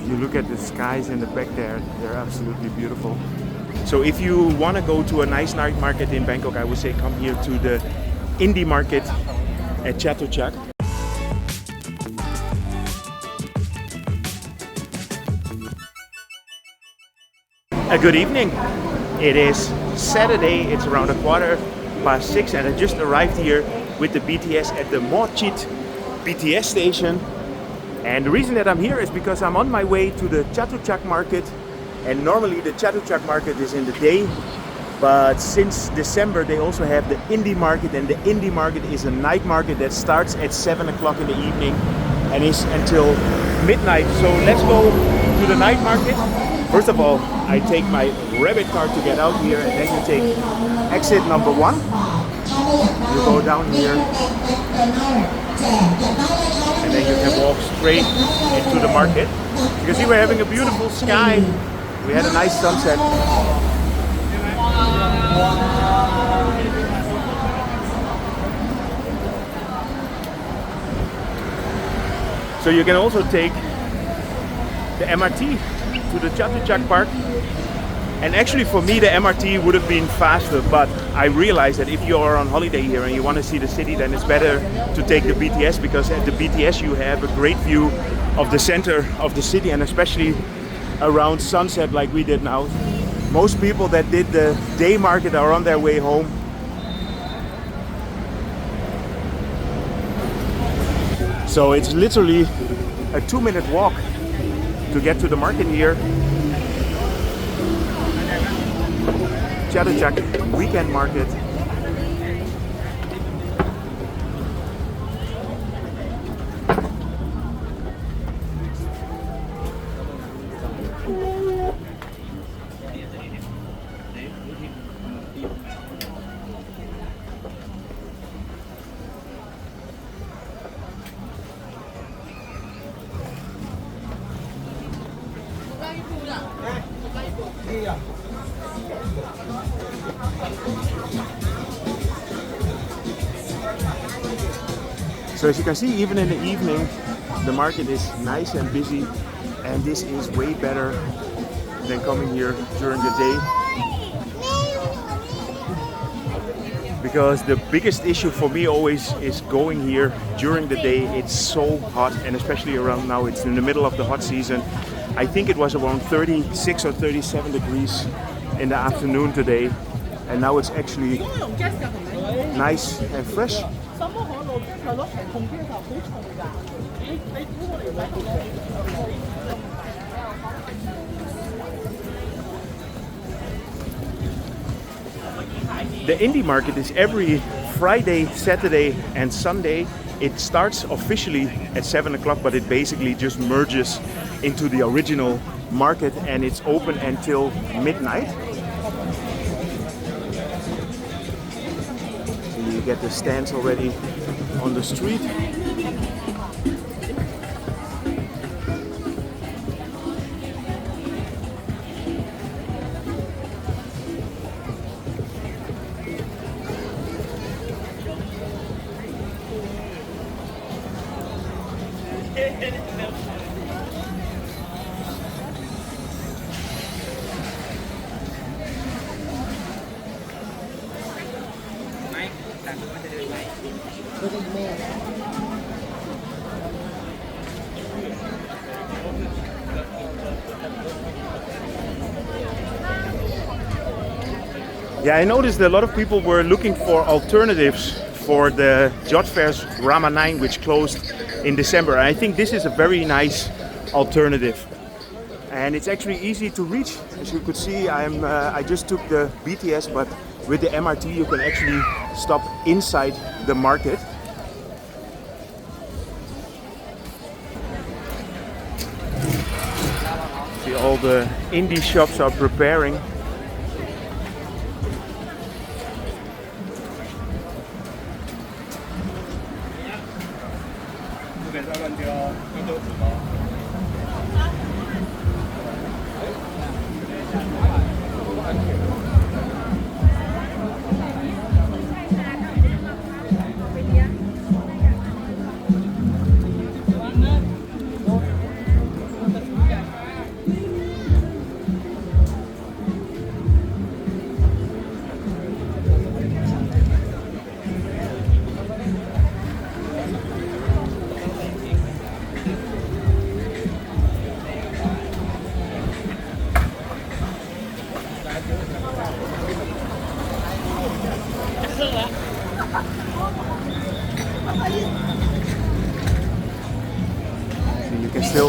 You look at the skies in the back there, they're absolutely beautiful. So if you want to go to a nice night market in Bangkok, I would say come here to the Indy Market at Chatuchak. A good evening. It is Saturday, it's around 6:15, and I just arrived here with the BTS at the Mo Chit BTS station. And the reason that I'm here is because I'm on my way to the Chatuchak market. And normally the Chatuchak market is in the day, but since December they also have the Indy market, and the Indy market is a night market that starts at 7 o'clock in the evening and is until midnight. So let's go to the night market. First of all, I take my rabbit card to get out here, and then you take exit number 1. You go down here, and then you can walk straight into the market. You can see we're having a beautiful sky. We had a nice sunset. So you can also take the MRT to the Chatuchak Park. And actually for me the MRT would have been faster, but I realized that if you are on holiday here and you want to see the city, then it's better to take the BTS, because at the BTS you have a great view of the center of the city, and especially around sunset like we did now. Most people that did the day market are on their way home. So it's literally a 2-minute walk to get to the market here. Chatuchak Weekend Market. So as you can see, even in the evening, the market is nice and busy, and this is way better than coming here during the day. Because the biggest issue for me always is going here during the day. It's so hot, and especially around now, it's in the middle of the hot season. I think it was around 36 or 37 degrees in the afternoon today, and now it's actually nice and fresh. The Indy market is every Friday, Saturday and Sunday. It starts officially at 7 o'clock, but it basically just merges into the original market, and it's open until midnight. So you get the stands already on the street. Yeah, I noticed that a lot of people were looking for alternatives for the Jodd Fairs Rama 9, which closed in December. And I think this is a very nice alternative. And it's actually easy to reach. As you could see, I just took the BTS, but with the MRT you can actually stop inside the market. See, all the indie shops are preparing.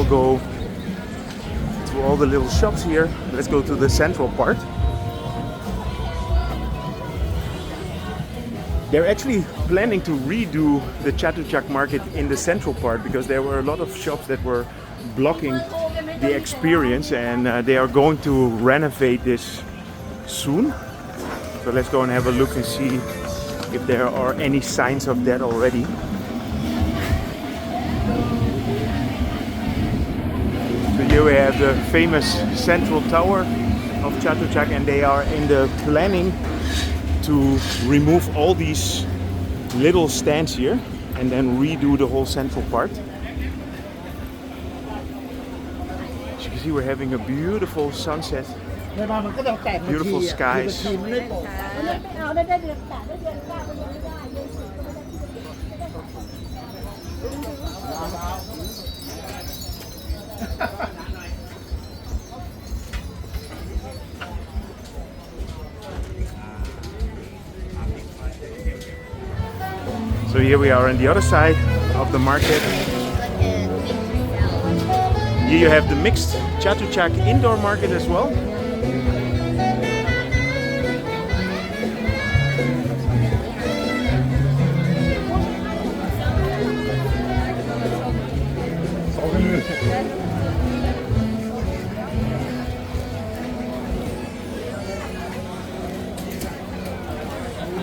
go to all the little shops here. Let's go to the central part. They're actually planning to redo the Chatuchak market in the central part because there were a lot of shops that were blocking the experience, and they are going to renovate this soon. So let's go and have a look and see if there are any signs of that already. So here we have the famous central tower of Chatuchak, and they are in the planning to remove all these little stands here and then redo the whole central part. As you can see, we're having a beautiful sunset, beautiful skies. So here we are on the other side of the market. Here you have the mixed Chatuchak indoor market as well.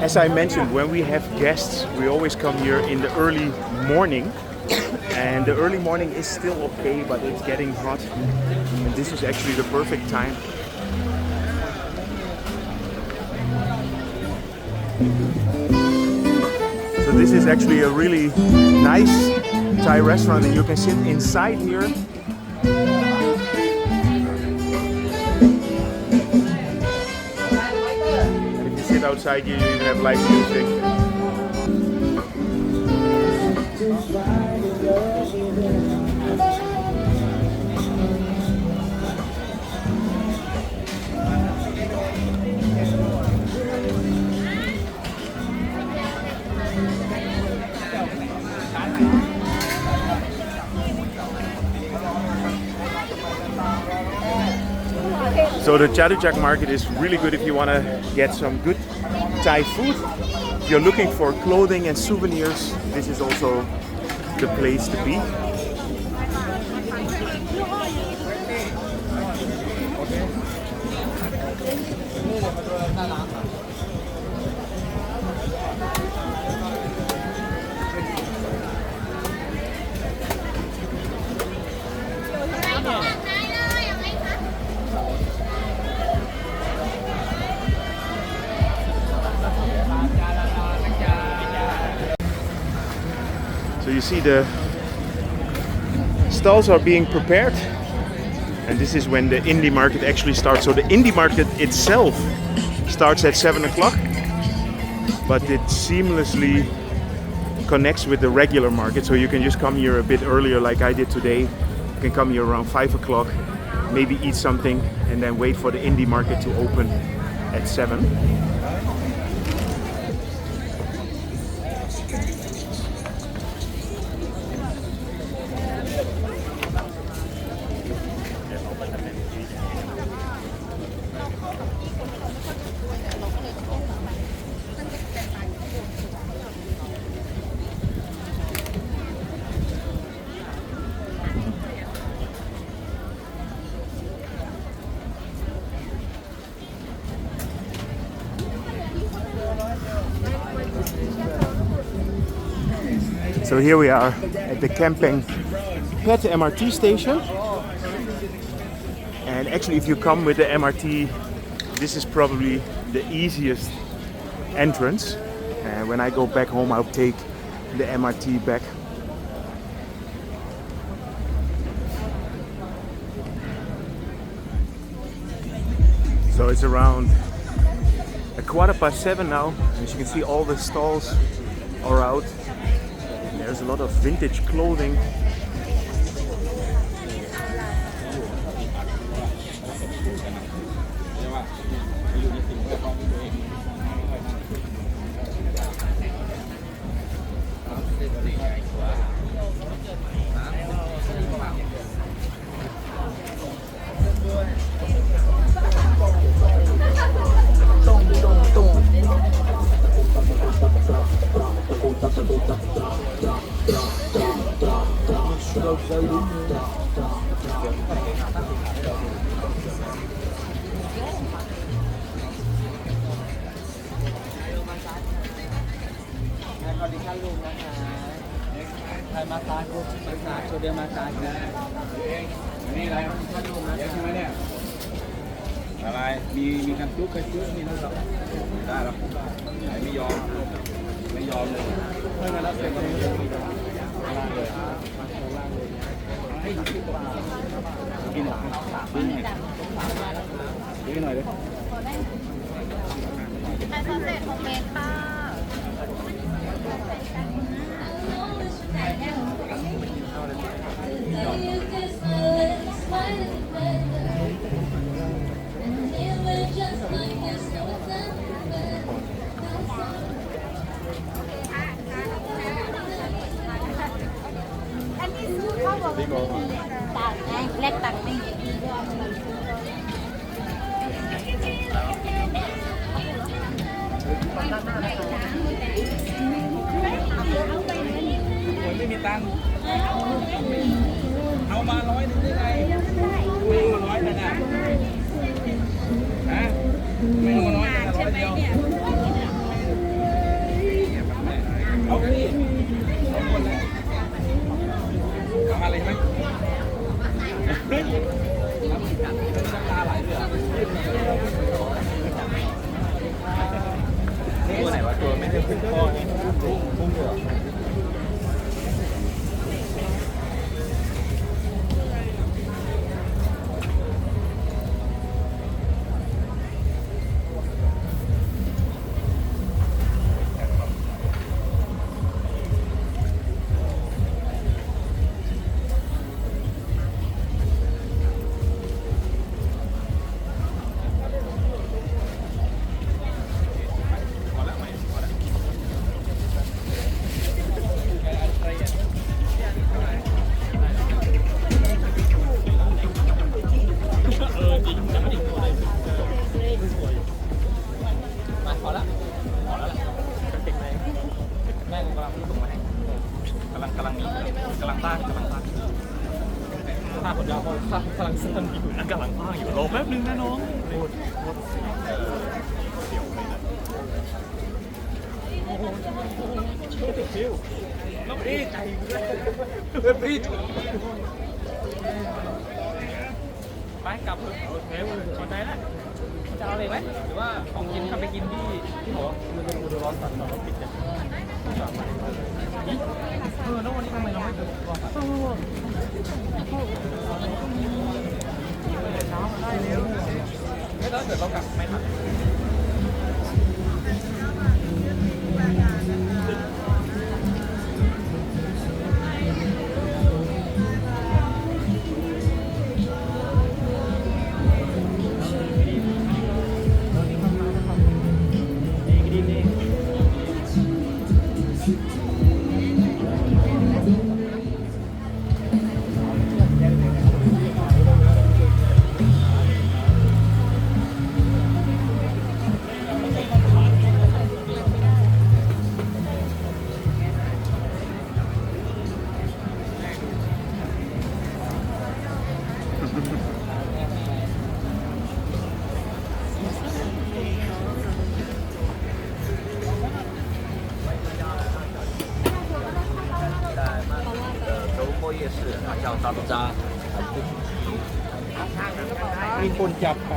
As I mentioned, when we have guests, we always come here in the early morning. And the early morning is still okay, but it's getting hot. And this is actually the perfect time. So this is actually a really nice Thai restaurant, and you can sit inside here. Outside you even have live music. So the Chatuchak market is really good if you want to get some good Thai food. If you're looking for clothing and souvenirs, this is also the place to be. So you see the stalls are being prepared, and this is when the Indy market actually starts. So the Indy market itself starts at 7 o'clock, but it seamlessly connects with the regular market. So you can just come here a bit earlier like I did today. You can come here around 5 o'clock, maybe eat something, and then wait for the Indy market to open at 7. So here we are at the Kamphaeng Phet MRT station, and actually if you come with the MRT, this is probably the easiest entrance. And when I go back home, I'll take the MRT back. So it's around 7:15 now. As you can see, all the stalls are out. There's a lot of vintage clothing. มาซาโกมาซาโชเดมาซานะนี่อะไรถ้าดูมาใช่ไหมเนี่ยอะไรมีกันจุ๊กกันจุ๊กมีทั้งสองได้หรอไม่ยอมเลยเพื่อนมาแล้วเสร็จเลยล่างเลยให้กินหลังซื้อหน่อยเลยเป็นซอสเศษโฮมเมดป้าอันนี้ซื้อเข้าบอกว่าต่างไงเล็กต่างนี่ไม่มีตังค์เอามา100ได้ไงไม่เอา100แต่น่ะฮะไม่เอา100แต่100เดียวเอาดิเอาหมดเลยเอาอะไรไหมเฮ้ยน้ำตาไหลเลยตัวไหนวะตัวไม่ได้พุ่งคอนี่พุ่งเหรอไปกลับเฮ้ยพอใจแล้วจะเอาอะไรไหมหรือว่าของกินทำไปกินที่หอมันเป็นอุดรร้อนสั่งเราปิดกันแล้ววันนี้ทำไมเราไม่เดินรอเช้ามาได้เร็วไม่แล้วเดี๋ยวเรากลับไม่ทันมีคนจับไป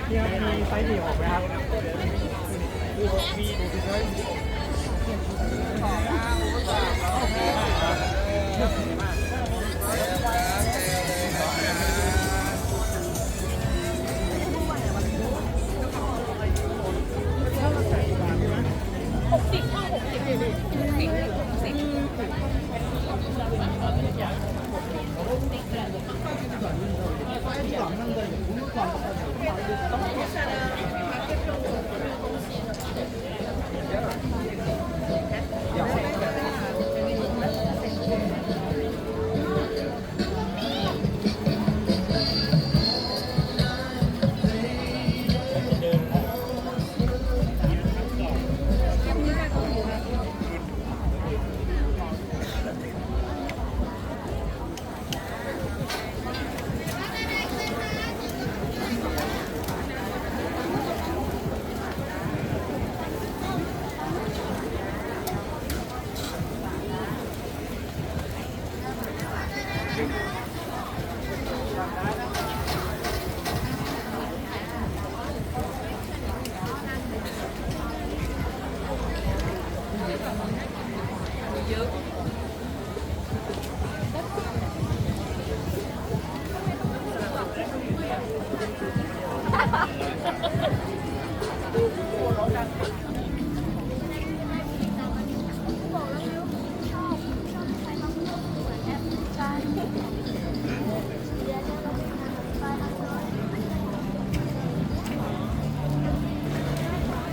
มีไซส์เหนียวไหมครับ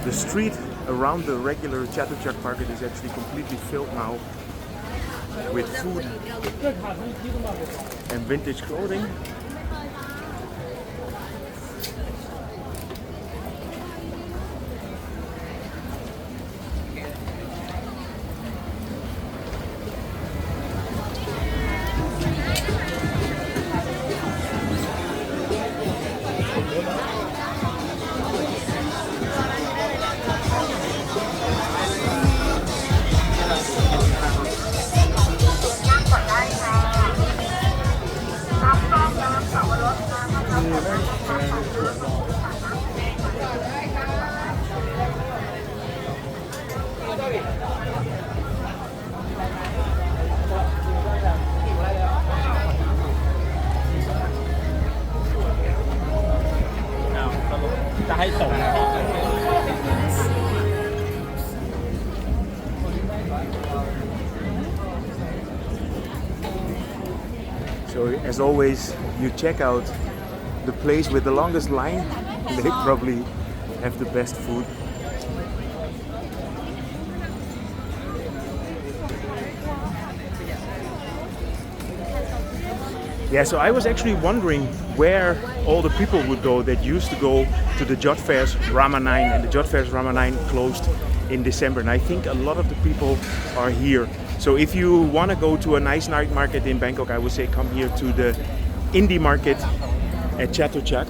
The street around the regular Chatuchak market is actually completely filled now with food and vintage clothing. So as always, you check out the place with the longest line. They probably have the best food. Yeah, so I was actually wondering where all the people would go that used to go to the Jodd Fairs Rama 9, and the Jodd Fairs Rama 9 closed in December, and I think a lot of the people are here. So if you want to go to a nice night market in Bangkok, I would say come here to the Indy Market at Chatuchak.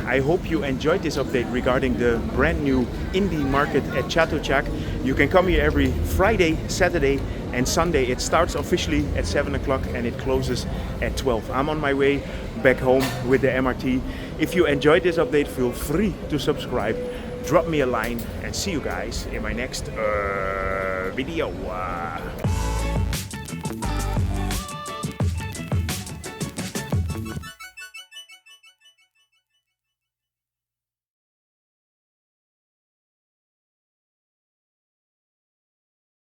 I hope you enjoyed this update regarding the brand new Indy Market at Chatuchak. You can come here every Friday, Saturday and Sunday. It starts officially at 7 o'clock and it closes at 12. I'm on my way back home with the MRT. If you enjoyed this update, feel free to subscribe, drop me a line, and see you guys in my next video.